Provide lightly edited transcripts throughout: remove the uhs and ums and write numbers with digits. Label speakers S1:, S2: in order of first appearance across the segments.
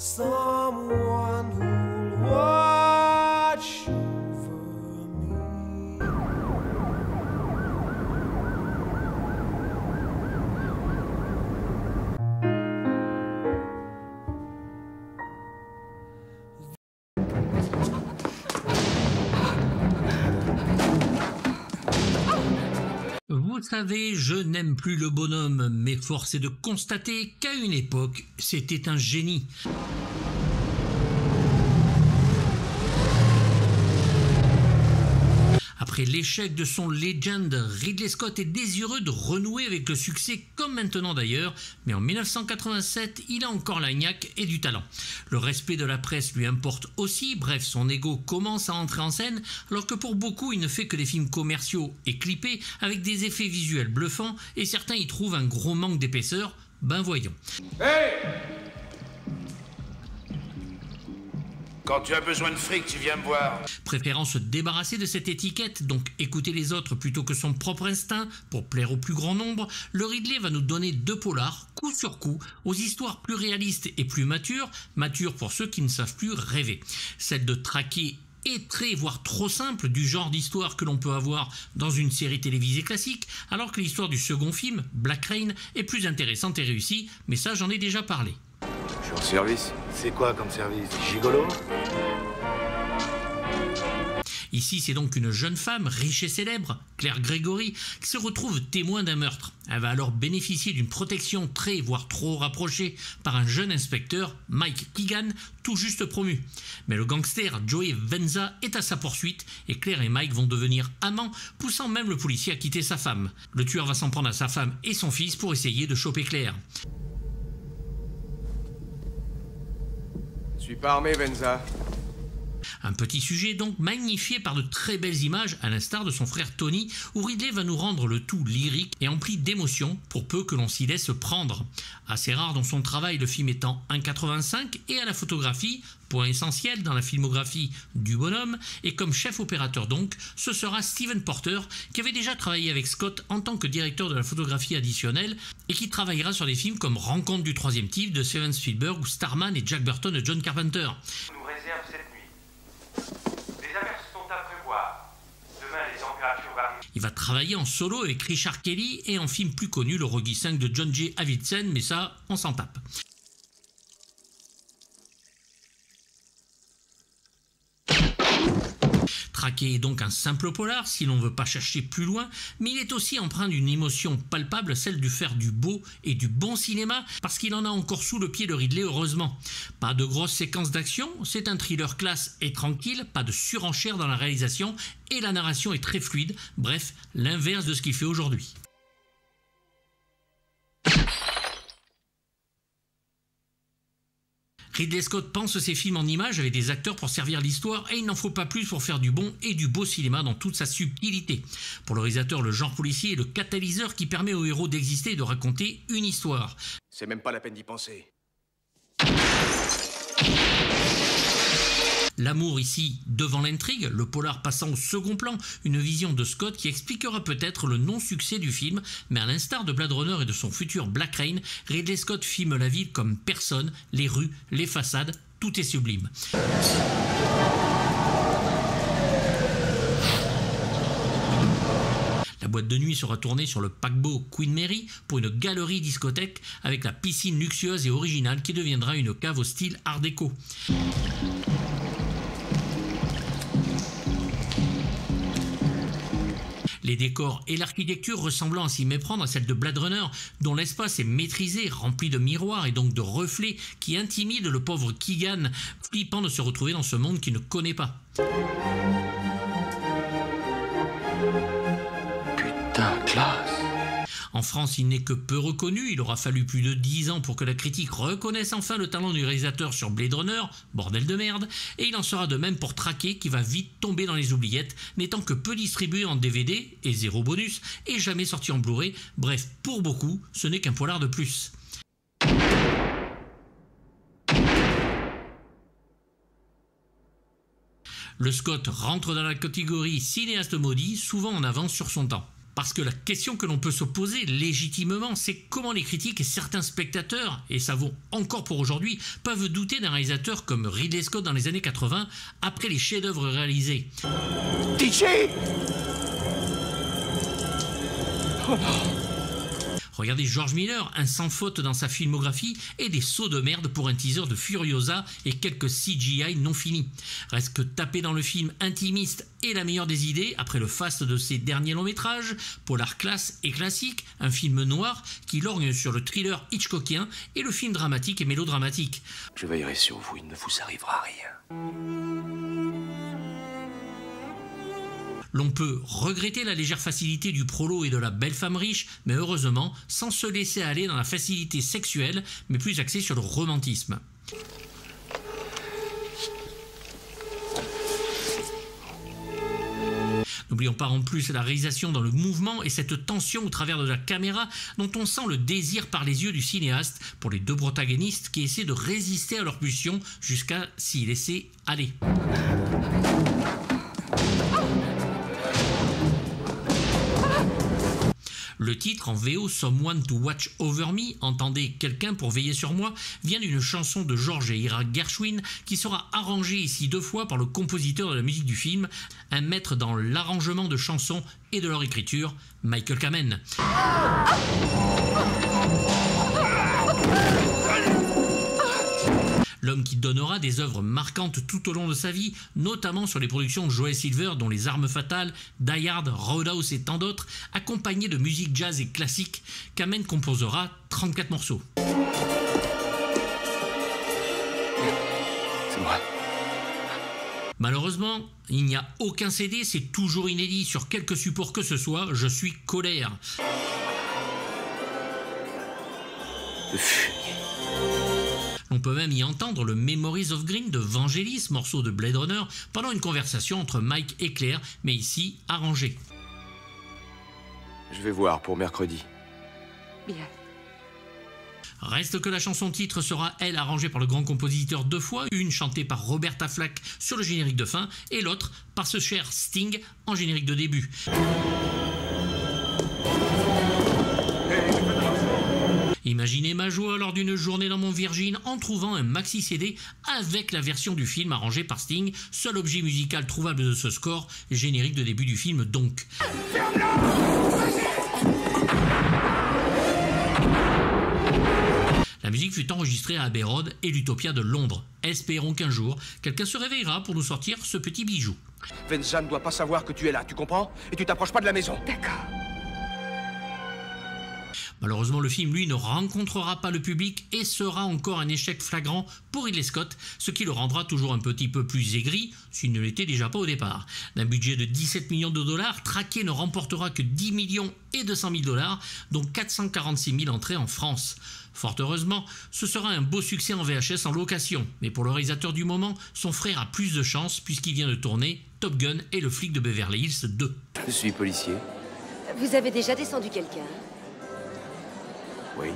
S1: Someone who'll watch over me.
S2: Vous savez, je n'aime plus le bonhomme, mais force est de constater qu'à une époque, c'était un génie. Après l'échec de son Legend, Ridley Scott est désireux de renouer avec le succès, comme maintenant d'ailleurs, mais en 1987, il a encore la niaque et du talent. Le respect de la presse lui importe aussi, bref, son ego commence à entrer en scène, alors que pour beaucoup, il ne fait que des films commerciaux et clippés, avec des effets visuels bluffants, et certains y trouvent un gros manque d'épaisseur. Ben voyons.
S3: Hey! Quand tu as besoin de fric, tu viens me voir.
S2: Préférant se débarrasser de cette étiquette, donc écouter les autres plutôt que son propre instinct pour plaire au plus grand nombre, le Ridley va nous donner deux polars, coup sur coup, aux histoires plus réalistes et plus matures pour ceux qui ne savent plus rêver. Celle de traquer et très voire trop simple du genre d'histoire que l'on peut avoir dans une série télévisée classique, alors que l'histoire du second film, Black Rain, est plus intéressante et réussie, mais ça j'en ai déjà parlé.
S3: Je suis en service. C'est quoi comme service? Gigolo?
S2: Ici, c'est donc une jeune femme riche et célèbre, Claire Gregory, qui se retrouve témoin d'un meurtre. Elle va alors bénéficier d'une protection très, voire trop rapprochée par un jeune inspecteur, Mike Keegan, tout juste promu. Mais le gangster Joey Venza est à sa poursuite et Claire et Mike vont devenir amants, poussant même le policier à quitter sa femme. Le tueur va s'en prendre à sa femme et son fils pour essayer de choper Claire.
S4: Je suis pas armé, Venza.
S2: Un petit sujet donc magnifié par de très belles images, à l'instar de son frère Tony, où Ridley va nous rendre le tout lyrique et empli d'émotions pour peu que l'on s'y laisse prendre. Assez rare dans son travail, le film étant 1,85 et à la photographie, point essentiel dans la filmographie du bonhomme, et comme chef opérateur donc, ce sera Steven Porter, qui avait déjà travaillé avec Scott en tant que directeur de la photographie additionnelle, et qui travaillera sur des films comme Rencontre du troisième type de Steven Spielberg ou Starman et Jack Burton de John Carpenter.
S5: Nous réserve cette nuit. Les averses sont à prévoir. Demain, les températures varient.
S2: Il va travailler en solo avec Richard Kelly et en film plus connu, le Rocky 5 de John J. Avildsen, mais ça, on s'en tape. Traqué est donc un simple polar, si l'on ne veut pas chercher plus loin, mais il est aussi empreint d'une émotion palpable, celle de faire du beau et du bon cinéma, parce qu'il en a encore sous le pied de Ridley, heureusement. Pas de grosses séquences d'action, c'est un thriller classe et tranquille, pas de surenchère dans la réalisation, et la narration est très fluide, bref, l'inverse de ce qu'il fait aujourd'hui. Ridley Scott pense ses films en images avec des acteurs pour servir l'histoire et il n'en faut pas plus pour faire du bon et du beau cinéma dans toute sa subtilité. Pour le réalisateur, le genre policier est le catalyseur qui permet au héros d'exister et de raconter une histoire.
S4: C'est même pas la peine d'y penser.
S2: L'amour ici devant l'intrigue, le polar passant au second plan, une vision de Scott qui expliquera peut-être le non-succès du film, mais à l'instar de Blade Runner et de son futur Black Rain, Ridley Scott filme la ville comme personne, les rues, les façades, tout est sublime. La boîte de nuit sera tournée sur le paquebot Queen Mary pour une galerie discothèque avec la piscine luxueuse et originale qui deviendra une cave au style art déco. Les décors et l'architecture ressemblant à s'y méprendre à celle de Blade Runner, dont l'espace est maîtrisé, rempli de miroirs et donc de reflets qui intimident le pauvre Keegan, flippant de se retrouver dans ce monde qu'il ne connaît pas.
S4: Putain, classe.
S2: En France, il n'est que peu reconnu, il aura fallu plus de 10 ans pour que la critique reconnaisse enfin le talent du réalisateur sur Blade Runner, bordel de merde, et il en sera de même pour Traqué qui va vite tomber dans les oubliettes, n'étant que peu distribué en DVD, et zéro bonus, et jamais sorti en Blu-ray, bref, pour beaucoup, ce n'est qu'un polar de plus. Le Scott rentre dans la catégorie cinéaste maudit, souvent en avance sur son temps. Parce que la question que l'on peut se poser légitimement, c'est comment les critiques et certains spectateurs, et ça vaut encore pour aujourd'hui, peuvent douter d'un réalisateur comme Ridley Scott dans les années 80, après les chefs-d'œuvre réalisés.
S4: DJ! Oh non!
S2: Regardez George Miller, un sans faute dans sa filmographie et des sauts de merde pour un teaser de Furiosa et quelques CGI non finis. Reste que taper dans le film intimiste et la meilleure des idées après le faste de ses derniers longs métrages, polar classe et classique, un film noir qui lorgne sur le thriller hitchcockien et le film dramatique et mélodramatique.
S4: Je veillerai sur vous, il ne vous arrivera rien.
S2: L'on peut regretter la légère facilité du prolo et de la belle femme riche, mais heureusement sans se laisser aller dans la facilité sexuelle, mais plus axée sur le romantisme. N'oublions pas en plus la réalisation dans le mouvement et cette tension au travers de la caméra dont on sent le désir par les yeux du cinéaste pour les deux protagonistes qui essaient de résister à leur pulsion jusqu'à s'y laisser aller. Le titre en VO Someone to Watch Over Me, entendez quelqu'un pour veiller sur moi, vient d'une chanson de George et Ira Gershwin qui sera arrangée ici 2 fois par le compositeur de la musique du film, un maître dans l'arrangement de chansons et de leur écriture, Michael Kamen. L'homme qui donnera des œuvres marquantes tout au long de sa vie, notamment sur les productions de Joel Silver dont Les Armes Fatales, Die Hard, Roadhouse et tant d'autres, accompagnés de musique jazz et classique, Kamen composera 34 morceaux.
S4: C'est moi.
S2: Malheureusement, il n'y a aucun CD, c'est toujours inédit sur quelque support que ce soit, je suis colère.
S4: Le fumier.
S2: On peut même y entendre le Memories of Green de Vangelis, morceau de Blade Runner, pendant une conversation entre Mike et Claire, mais ici arrangée.
S4: Je vais voir pour mercredi.
S6: Bien.
S2: Reste que la chanson titre sera, elle, arrangée par le grand compositeur 2 fois, une chantée par Roberta Flack sur le générique de fin, et l'autre par ce cher Sting en générique de début. Imaginez ma joie lors d'une journée dans mon Virgin en trouvant un maxi CD avec la version du film arrangée par Sting, seul objet musical trouvable de ce score, générique de début du film donc. La musique fut enregistrée à Abbey Road et l'Utopia de Londres. Espérons qu'un jour, quelqu'un se réveillera pour nous sortir ce petit bijou.
S4: Venza ne doit pas savoir que tu es là, tu comprends? Et tu t'approches pas de la maison.
S6: D'accord.
S2: Malheureusement, le film, lui, ne rencontrera pas le public et sera encore un échec flagrant pour Ridley Scott, ce qui le rendra toujours un petit peu plus aigri, s'il ne l'était déjà pas au départ. D'un budget de 17 millions de dollars, Traqué ne remportera que 10 millions et 200 000 dollars, dont 446 000 entrées en France. Fort heureusement, ce sera un beau succès en VHS en location, mais pour le réalisateur du moment, son frère a plus de chance puisqu'il vient de tourner Top Gun et le flic de Beverly Hills 2.
S4: Je suis policier.
S6: Vous avez déjà descendu quelqu'un?
S4: Oui.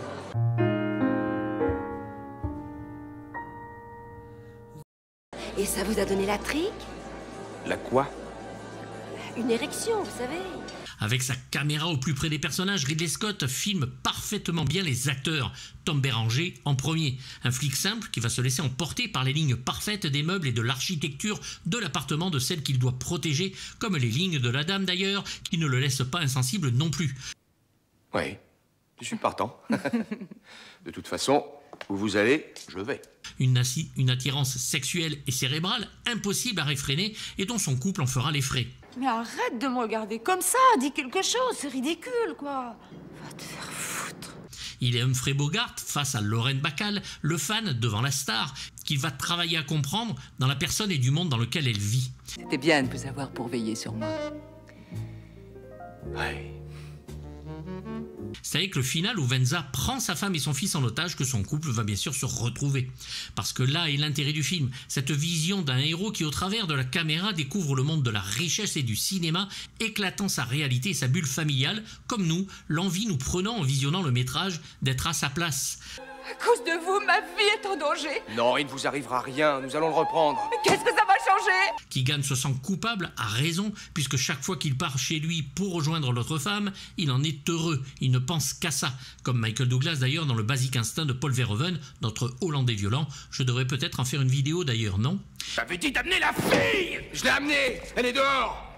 S6: Et ça vous a donné la trique?
S4: La quoi?
S6: Une érection, vous savez.
S2: Avec sa caméra au plus près des personnages, Ridley Scott filme parfaitement bien les acteurs. Tom Berenger en premier, un flic simple qui va se laisser emporter par les lignes parfaites des meubles et de l'architecture de l'appartement de celle qu'il doit protéger, comme les lignes de la dame d'ailleurs, qui ne le laissent pas insensible non plus.
S4: Oui, je suis partant. De toute façon, où vous allez, je vais.
S2: Une attirance sexuelle et cérébrale impossible à réfréner et dont son couple en fera les frais.
S7: Mais arrête de me regarder comme ça, dis quelque chose, c'est ridicule, quoi.
S6: Va te faire foutre.
S2: Il est Humphrey Bogart face à Lauren Bacall, le fan devant la star, qu'il va travailler à comprendre dans la personne et du monde dans lequel elle vit.
S8: C'était bien de vous avoir pour veiller sur moi.
S4: Ouais.
S2: C'est avec le final où Venza prend sa femme et son fils en otage que son couple va bien sûr se retrouver. Parce que là est l'intérêt du film, cette vision d'un héros qui au travers de la caméra découvre le monde de la richesse et du cinéma, éclatant sa réalité et sa bulle familiale, comme nous, l'envie nous prenant en visionnant le métrage d'être à sa place.
S8: À cause de vous, ma vie est en danger.
S4: Non, il ne vous arrivera rien. Nous allons le reprendre.
S8: Qu'est-ce que ça va changer?
S2: Keegan se sent coupable, à raison, puisque chaque fois qu'il part chez lui pour rejoindre l'autre femme, il en est heureux, il ne pense qu'à ça, comme Michael Douglas d'ailleurs dans le Basic Instinct de Paul Verhoeven, notre Hollandais violent. Je devrais peut-être en faire une vidéo d'ailleurs, non?
S4: J'avais dit d'amener la fille. Je l'ai amenée. Elle est dehors.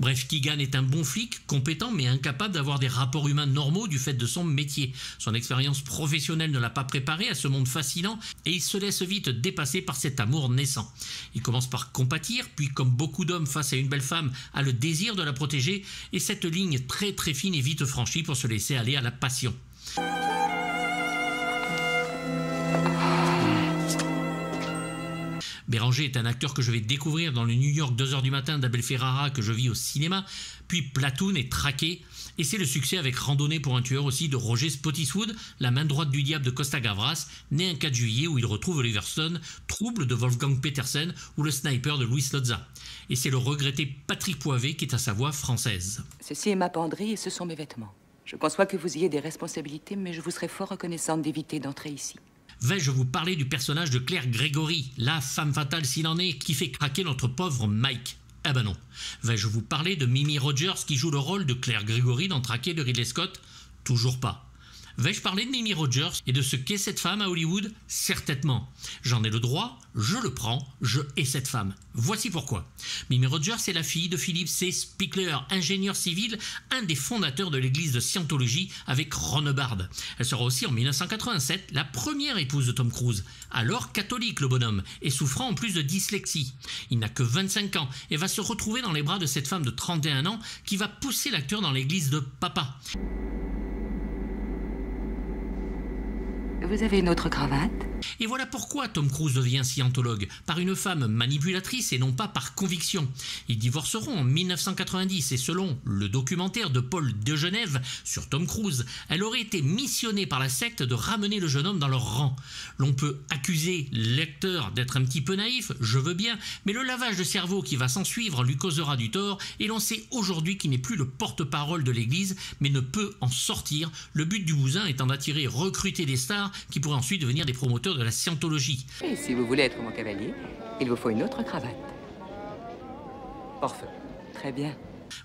S2: Bref, Keegan est un bon flic, compétent mais incapable d'avoir des rapports humains normaux du fait de son métier. Son expérience professionnelle ne l'a pas préparé à ce monde fascinant et il se laisse vite dépasser par cet amour naissant. Il commence par compatir, puis comme beaucoup d'hommes face à une belle femme, a le désir de la protéger et cette ligne très très fine est vite franchie pour se laisser aller à la passion. Béranger est un acteur que je vais découvrir dans le New York 2h du matin d'Abel Ferrara que je vis au cinéma, puis Platoon et Traqué, et c'est le succès avec Randonnée pour un tueur aussi de Roger Spottiswoode, la main droite du diable de Costa Gavras, né un 4 juillet où il retrouve Oliver Stone, Trouble de Wolfgang Petersen ou le Sniper de Louis Lotza. Et c'est le regretté Patrick Poivet qui est à sa voix française.
S8: Ceci est ma penderie et ce sont mes vêtements. Je conçois que vous ayez des responsabilités, mais je vous serais fort reconnaissante d'éviter d'entrer ici.
S2: Vais-je vous parler du personnage de Claire Gregory, la femme fatale s'il en est, qui fait craquer notre pauvre Mike? Ah ben non. Vais-je vous parler de Mimi Rogers qui joue le rôle de Claire Gregory dans Traqué de Ridley Scott? Toujours pas. Vais-je parler de Mimi Rogers et de ce qu'est cette femme à Hollywood? Certainement. J'en ai le droit, je le prends, je hais cette femme. Voici pourquoi. Mimi Rogers est la fille de Philip C. Spickler, ingénieur civil, un des fondateurs de l'église de Scientologie avec Ron Hubbard. Elle sera aussi en 1987 la première épouse de Tom Cruise, alors catholique le bonhomme, et souffrant en plus de dyslexie. Il n'a que 25 ans et va se retrouver dans les bras de cette femme de 31 ans qui va pousser l'acteur dans l'église de papa.
S8: Vous avez une autre cravate?
S2: Et voilà pourquoi Tom Cruise devient scientologue, par une femme manipulatrice et non pas par conviction. Ils divorceront en 1990 et selon le documentaire de Paul de Genève sur Tom Cruise, elle aurait été missionnée par la secte de ramener le jeune homme dans leur rang. L'on peut accuser le lecteur d'être un petit peu naïf, je veux bien, mais le lavage de cerveau qui va s'ensuivre lui causera du tort et l'on sait aujourd'hui qu'il n'est plus le porte-parole de l'église mais ne peut en sortir, le but du bousin étant d'attirer et recruter des stars qui pourraient ensuite devenir des promoteurs de la scientologie.
S8: Et si vous voulez être mon cavalier, il vous faut une autre cravate.
S4: Parfait.
S8: Très bien.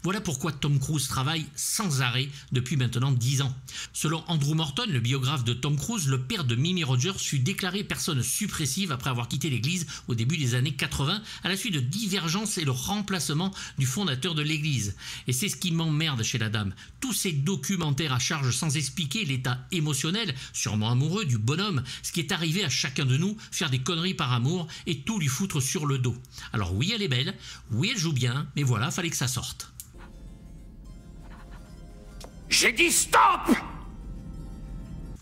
S2: Voilà pourquoi Tom Cruise travaille sans arrêt depuis maintenant 10 ans. Selon Andrew Morton, le biographe de Tom Cruise, le père de Mimi Rogers fut déclaré personne suppressive après avoir quitté l'église au début des années 80 à la suite de divergences et le remplacement du fondateur de l'église. Et c'est ce qui m'emmerde chez la dame. Tous ces documentaires à charge sans expliquer l'état émotionnel, sûrement amoureux, du bonhomme, ce qui est arrivé à chacun de nous, faire des conneries par amour et tout lui foutre sur le dos. Alors oui, elle est belle, oui, elle joue bien, mais voilà, fallait que ça sorte.
S3: J'ai dit stop!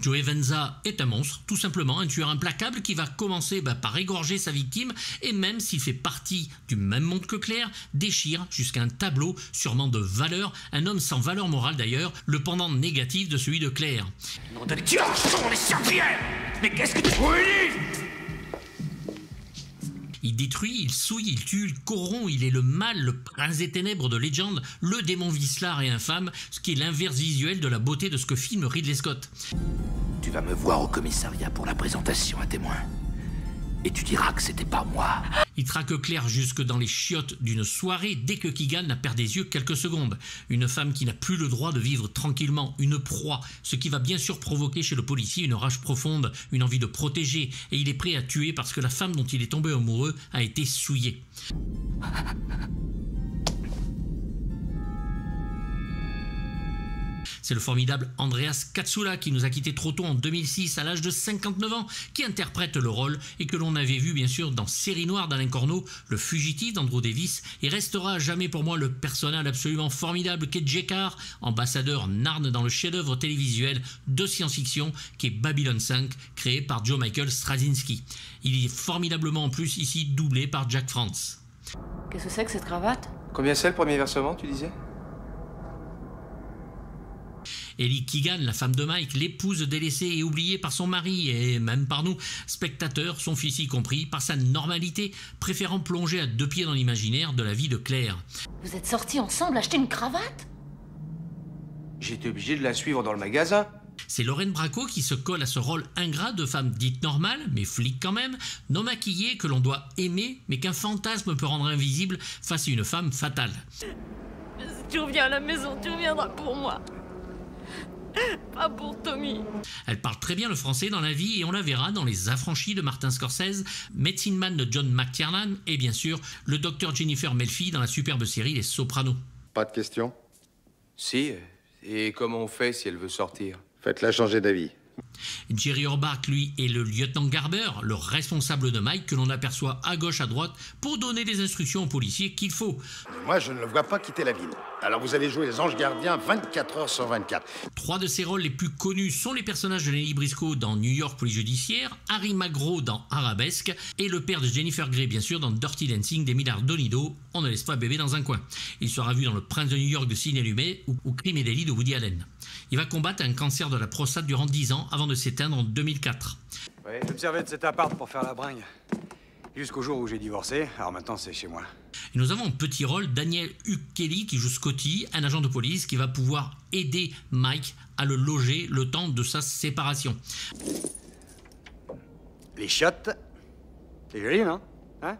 S2: Joey Venza est un monstre, tout simplement un tueur implacable qui va commencer par égorger sa victime et même s'il fait partie du même monde que Claire, déchire jusqu'à un tableau sûrement de valeur, un homme sans valeur morale d'ailleurs, le pendant négatif de celui de Claire.
S3: Nom de Dieu, on est serpillères! Mais qu'est-ce que tu... Oui!
S2: Il détruit, il souille, il tue, il corrompt, il est le mal, le prince des ténèbres de Legend, le démon vicelard et infâme, ce qui est l'inverse visuel de la beauté de ce que filme Ridley Scott.
S3: Tu vas me voir au commissariat pour la présentation à témoin. Et tu diras que c'était pas moi.
S2: Il traque Claire jusque dans les chiottes d'une soirée dès que Keegan la perd des yeux quelques secondes. Une femme qui n'a plus le droit de vivre tranquillement, une proie, ce qui va bien sûr provoquer chez le policier une rage profonde, une envie de protéger, et il est prêt à tuer parce que la femme dont il est tombé amoureux a été souillée. C'est le formidable Andreas Katsula qui nous a quittés trop tôt en 2006 à l'âge de 59 ans, qui interprète le rôle et que l'on avait vu bien sûr dans Série Noire d'Alain Corneau, Le Fugitif d'Andrew Davis, et restera à jamais pour moi le personnage absolument formidable qu'est Jecar, ambassadeur Narn dans le chef-d'œuvre télévisuel de science-fiction qui est Babylon 5, créé par Joe Michael Straczynski. Il est formidablement en plus ici doublé par Jack France.
S7: Qu'est-ce que c'est que cette cravate?
S4: Combien c'est le premier versement, tu disais?
S2: Ellie Keegan, la femme de Mike, l'épouse délaissée et oubliée par son mari et même par nous, spectateurs, son fils y compris, par sa normalité, préférant plonger à deux pieds dans l'imaginaire de la vie de Claire.
S7: Vous êtes sortis ensemble acheter une cravate?
S4: J'étais obligé de la suivre dans le magasin.
S2: C'est Lorraine Bracco qui se colle à ce rôle ingrat de femme dite normale, mais flic quand même, non maquillée, que l'on doit aimer, mais qu'un fantasme peut rendre invisible face à une femme fatale.
S7: Si tu reviens à la maison, tu reviendras pour moi. Pas pour Tommy.
S2: Elle parle très bien le français dans la vie et on la verra dans Les Affranchis de Martin Scorsese, Medicine Man de John McTiernan et bien sûr le docteur Jennifer Melfi dans la superbe série Les Sopranos.
S9: Pas de question?
S4: Si, et comment on fait si elle veut sortir?
S9: Faites-la changer d'avis.
S2: Jerry Orbach, lui, est le lieutenant Garber, le responsable de Mike que l'on aperçoit à gauche à droite pour donner les instructions aux policiers qu'il faut.
S9: Moi, je ne le vois pas quitter la ville. Alors vous allez jouer les anges gardiens 24 heures sur 24.
S2: 3 de ses rôles les plus connus sont les personnages de Lenny Briscoe dans New York Police Judiciaire, Harry McGraw dans Arabesque et le père de Jennifer Grey bien sûr dans Dirty Dancing d'Emile Ardonido, On ne laisse pas bébé dans un coin. Il sera vu dans Le Prince de New York de Sidney Lumet ou Crime et délit de Woody Allen. Il va combattre un cancer de la prostate durant 10 ans avant de s'éteindre en 2004.
S10: Ouais, je me servais de cet appart pour faire la bringue. Jusqu'au jour où j'ai divorcé, alors maintenant c'est chez moi.
S2: Et nous avons en petit rôle Daniel Hugh Kelly qui joue Scotty, un agent de police qui va pouvoir aider Mike à le loger le temps de sa séparation.
S10: Les shots, c'est joli, non? Hein?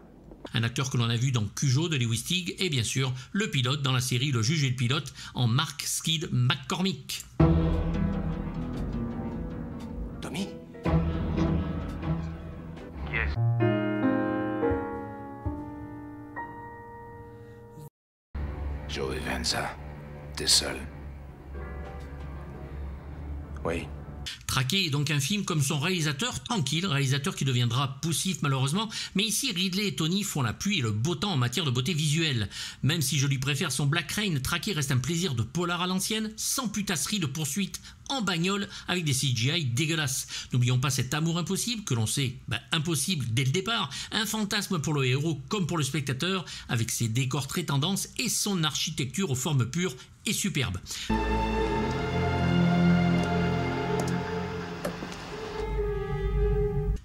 S2: Un acteur que l'on a vu dans Cujo de Lewis Teague et bien sûr le pilote dans la série Le Juge et le Pilote en Mark Skid McCormick.
S4: Tommy?
S5: Qui est-ce?
S3: Joey Venza, t'es seul?
S4: Oui.
S2: Traqué est donc un film comme son réalisateur, tranquille, réalisateur qui deviendra poussif malheureusement, mais ici Ridley et Tony font la pluie et le beau temps en matière de beauté visuelle. Même si je lui préfère son Black Rain, Traqué reste un plaisir de polar à l'ancienne, sans putasserie de poursuite, en bagnole, avec des CGI dégueulasses. N'oublions pas cet amour impossible, que l'on sait impossible dès le départ, un fantasme pour le héros comme pour le spectateur, avec ses décors très tendance et son architecture aux formes pures et superbes.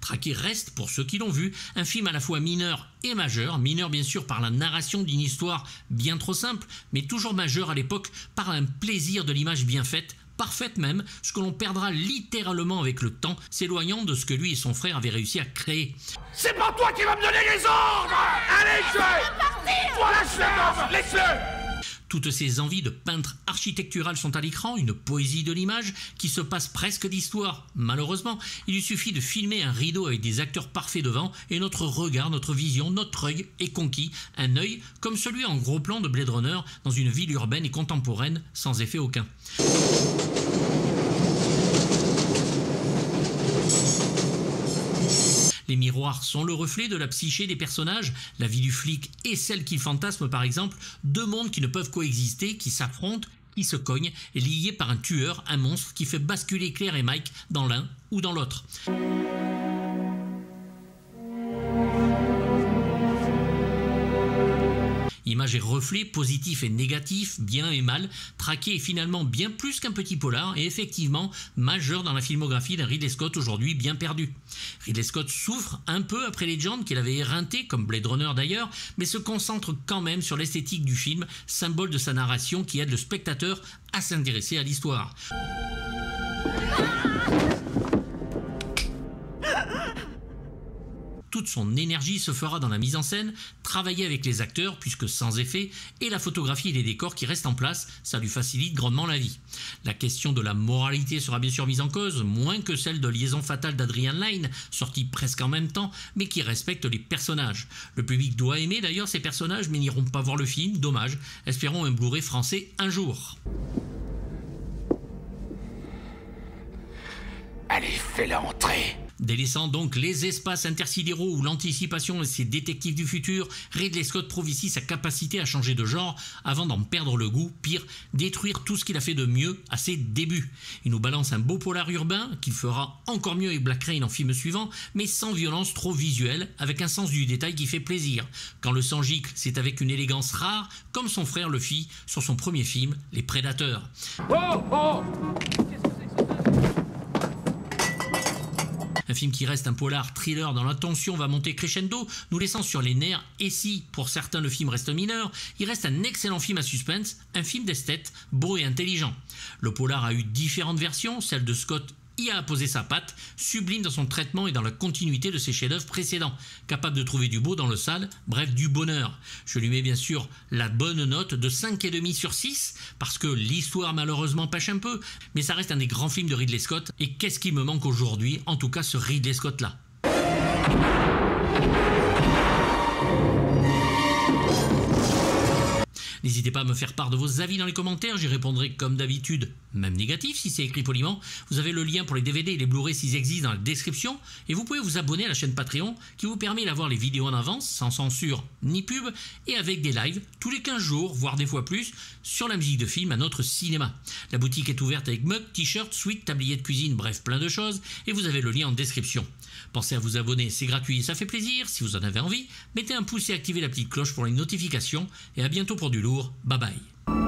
S2: Traqué reste, pour ceux qui l'ont vu, un film à la fois mineur et majeur. Mineur bien sûr par la narration d'une histoire bien trop simple, mais toujours majeur à l'époque par un plaisir de l'image bien faite, parfaite même, ce que l'on perdra littéralement avec le temps, s'éloignant de ce que lui et son frère avaient réussi à créer.
S3: C'est pas toi qui vas me donner les ordres! Allez, Joey! Toi, lâche-le! Laisse-le!
S2: Toutes ces envies de peintre architectural sont à l'écran, une poésie de l'image qui se passe presque d'histoire. Malheureusement, il lui suffit de filmer un rideau avec des acteurs parfaits devant et notre regard, notre vision, notre œil est conquis. Un œil comme celui en gros plan de Blade Runner dans une ville urbaine et contemporaine sans effet aucun. Les miroirs sont le reflet de la psyché des personnages, la vie du flic et celle qu'il fantasme par exemple, deux mondes qui ne peuvent coexister, qui s'affrontent, qui se cognent, et liés par un tueur, un monstre qui fait basculer Claire et Mike dans l'un ou dans l'autre. Image et reflet, positif et négatif, bien et mal, Traqué est finalement bien plus qu'un petit polar et effectivement majeur dans la filmographie d'un Ridley Scott aujourd'hui bien perdu. Ridley Scott souffre un peu après Legend qu'il avait éreinté, comme Blade Runner d'ailleurs, mais se concentre quand même sur l'esthétique du film, symbole de sa narration qui aide le spectateur à s'intéresser à l'histoire. Toute son énergie se fera dans la mise en scène, travailler avec les acteurs puisque sans effet, et la photographie et les décors qui restent en place, ça lui facilite grandement la vie. La question de la moralité sera bien sûr mise en cause, moins que celle de Liaison fatale d'Adrian Lyne, sortie presque en même temps, mais qui respecte les personnages. Le public doit aimer d'ailleurs ces personnages mais n'iront pas voir le film, dommage. Espérons un Blu-ray français un jour.
S3: Allez, fais-la entrer.
S2: Délaissant donc les espaces intersidéraux ou l'anticipation et ses détectives du futur, Ridley Scott prouve ici sa capacité à changer de genre avant d'en perdre le goût, pire, détruire tout ce qu'il a fait de mieux à ses débuts. Il nous balance un beau polar urbain qu'il fera encore mieux avec Black Rain en film suivant, mais sans violence trop visuelle, avec un sens du détail qui fait plaisir. Quand le sang gicle, c'est avec une élégance rare, comme son frère le fit sur son premier film, Les Prédateurs.
S3: Oh, oh!
S2: Un film qui reste un polar thriller dont la tension va monter crescendo, nous laissant sur les nerfs, et si, pour certains, le film reste mineur, il reste un excellent film à suspense, un film d'esthète, beau et intelligent. Le polar a eu différentes versions, celle de Scott y a posé sa patte, sublime dans son traitement et dans la continuité de ses chefs-d'œuvre précédents, capable de trouver du beau dans le sale, bref du bonheur. Je lui mets bien sûr la bonne note de 5,5 sur 6, parce que l'histoire malheureusement pêche un peu, mais ça reste un des grands films de Ridley Scott, et qu'est-ce qui me manque aujourd'hui, en tout cas ce Ridley Scott-là. N'hésitez pas à me faire part de vos avis dans les commentaires, j'y répondrai comme d'habitude, même négatif si c'est écrit poliment. Vous avez le lien pour les DVD et les Blu-ray s'ils existent dans la description, et vous pouvez vous abonner à la chaîne Patreon qui vous permet d'avoir les vidéos en avance, sans censure ni pub, et avec des lives tous les 15 jours, voire des fois plus, sur la musique de film à notre cinéma. La boutique est ouverte avec mugs, t-shirts, suites, tabliers de cuisine, bref plein de choses, et vous avez le lien en description. Pensez à vous abonner, c'est gratuit et ça fait plaisir. Si vous en avez envie, mettez un pouce et activez la petite cloche pour les notifications. Et à bientôt pour du lourd. Bye bye.